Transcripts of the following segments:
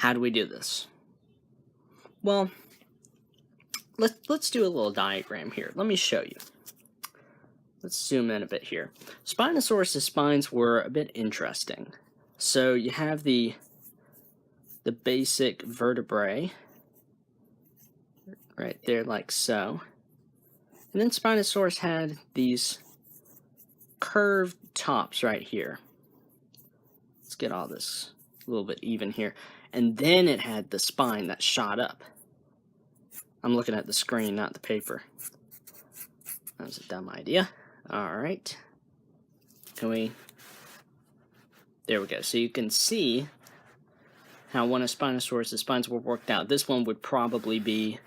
How do we do this? Well, let's do a little diagram here. Let me show you. Let's zoom in a bit here. Spinosaurus' spines were a bit interesting. So you have the basic vertebrae right there, like so. And then Spinosaurus had these curved tops right here. Let's get all this a little bit even here. And then it had the spine that shot up. I'm looking at the screen, not the paper. That was a dumb idea. Alright. There we go. So you can see how one of Spinosaurus' spines were worked out. This one would probably be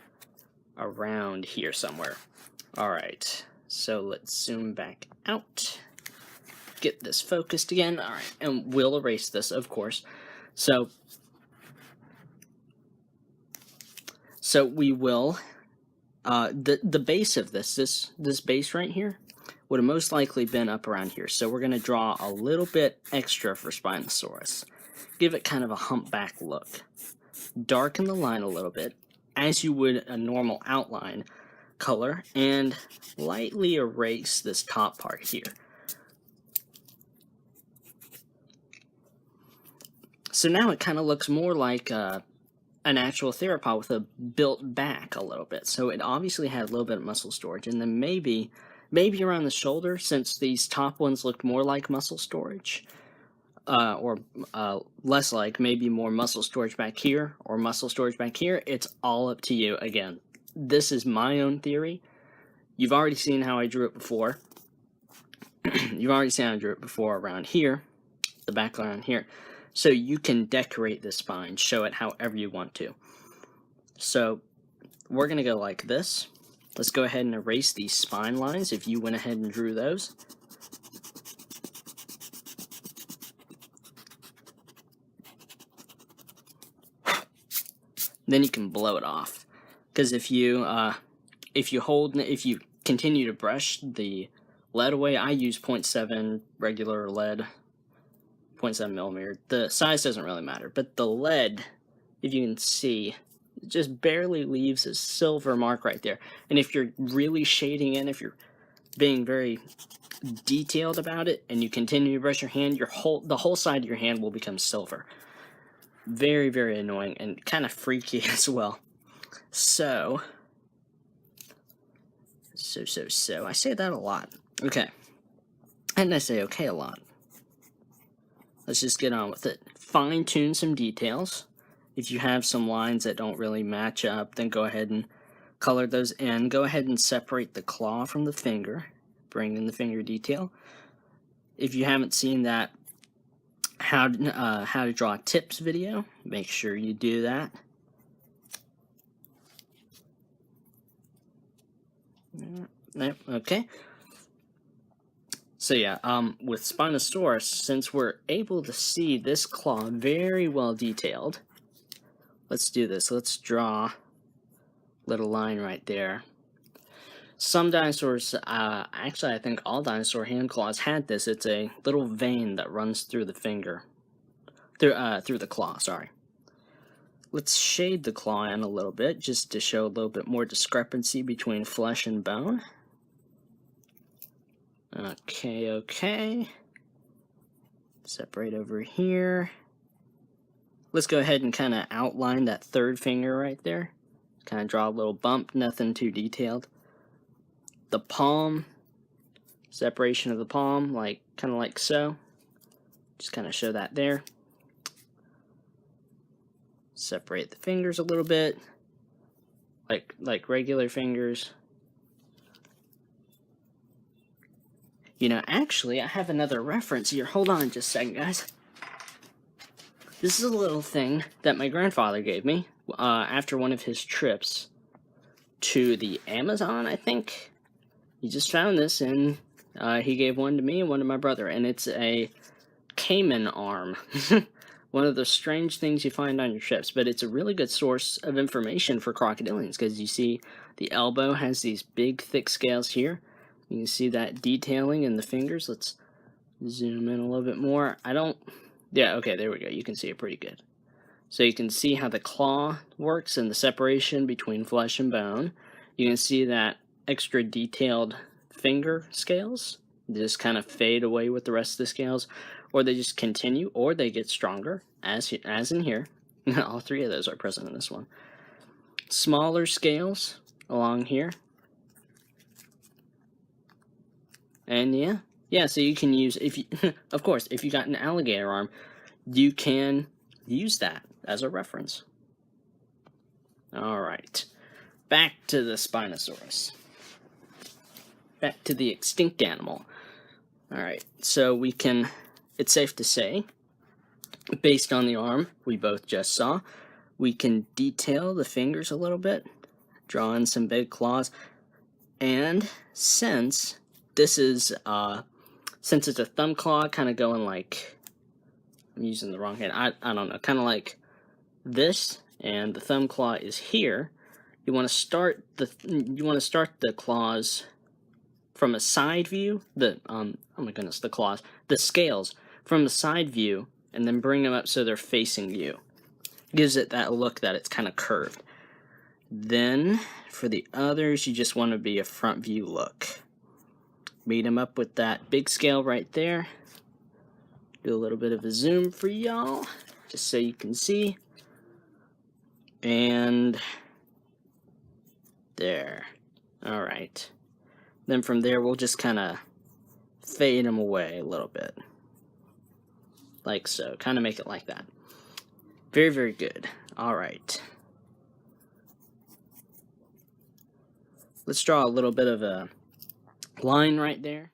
around here somewhere. Alright. So let's zoom back out. Get this focused again. Alright. And we'll erase this, of course. So we will, the base of this base right here would have most likely been up around here. So we're going to draw a little bit extra for Spinosaurus. Give it kind of a humpback look. Darken the line a little bit, as you would a normal outline color, and lightly erase this top part here. So now it kind of looks more like an actual theropod with a built back a little bit. So it obviously had a little bit of muscle storage, and then maybe around the shoulder, since these top ones looked more like muscle storage, or less like, maybe more muscle storage back here or muscle storage back here. It's all up to you. Again, this is my own theory. You've already seen how I drew it before. You've already seen how I drew it before around here, the back around here. So you can decorate the spine, show it however you want to. So we're going to go like this. Let's go ahead and erase these spine lines if you went ahead and drew those. Then you can blow it off. Because if you continue to brush the lead away, I use 0.7 regular lead, 0.7 millimeter. The size doesn't really matter, but the lead, if you can see, just barely leaves a silver mark right there. And if you're really shading in, if you're being very detailed about it, and you continue to brush your hand, the whole side of your hand will become silver. Very, very annoying and kind of freaky as well. So I say that a lot. Okay. And I say okay a lot. Let's just get on with it. Fine-tune some details. If you have some lines that don't really match up, then go ahead and color those in. Go ahead and separate the claw from the finger. Bring in the finger detail. If you haven't seen that how to draw tips video, make sure you do that. Okay. So yeah, with Spinosaurus, since we're able to see this claw very well detailed, let's do this. Let's draw a little line right there. Some dinosaurs, actually I think all dinosaur hand claws had this. It's a little vein that runs through the finger, through the claw, sorry. Let's shade the claw in a little bit, just to show a little bit more discrepancy between flesh and bone. Okay. Separate over here. Let's go ahead and kind of outline that third finger right there. Kind of draw a little bump, nothing too detailed. The palm, separation of the palm, kind of like so. Just kind of show that there. Separate the fingers a little bit, like regular fingers. You know, actually, I have another reference here. Hold on just a second, guys. This is a little thing that my grandfather gave me after one of his trips to the Amazon, I think. He just found this, and he gave one to me and one to my brother, and it's a caiman arm. One of the strange things you find on your trips, but it's a really good source of information for crocodilians, because you see the elbow has these big, thick scales here. You can see that detailing in the fingers. Let's zoom in a little bit more. Yeah, okay, there we go. You can see it pretty good. So you can see how the claw works and the separation between flesh and bone. You can see that extra detailed finger scales just kind of fade away with the rest of the scales, or they just continue, or they get stronger, as in here. All three of those are present in this one. Smaller scales along here. And yeah, so you can use, if you, of course, if you got an alligator arm, you can use that as a reference. All right, back to the Spinosaurus. Back to the extinct animal. All right, so we can, it's safe to say, based on the arm we both just saw, we can detail the fingers a little bit, draw in some big claws, and since this is, since it's a thumb claw, kind of going like, I'm using the wrong hand, I don't know, kind of like this, and the thumb claw is here. You want to start the claws from a side view, oh my goodness, the claws, the scales from the side view, and then bring them up so they're facing you. Gives it that look that it's kind of curved. Then for the others, you just want to be a front view look. Meet them up with that big scale right there. Do a little bit of a zoom for y'all, just so you can see. And there. All right. Then from there, we'll just kind of fade them away a little bit. Like so. Kind of make it like that. Very, very good. All right. Let's draw a little bit of a line right there.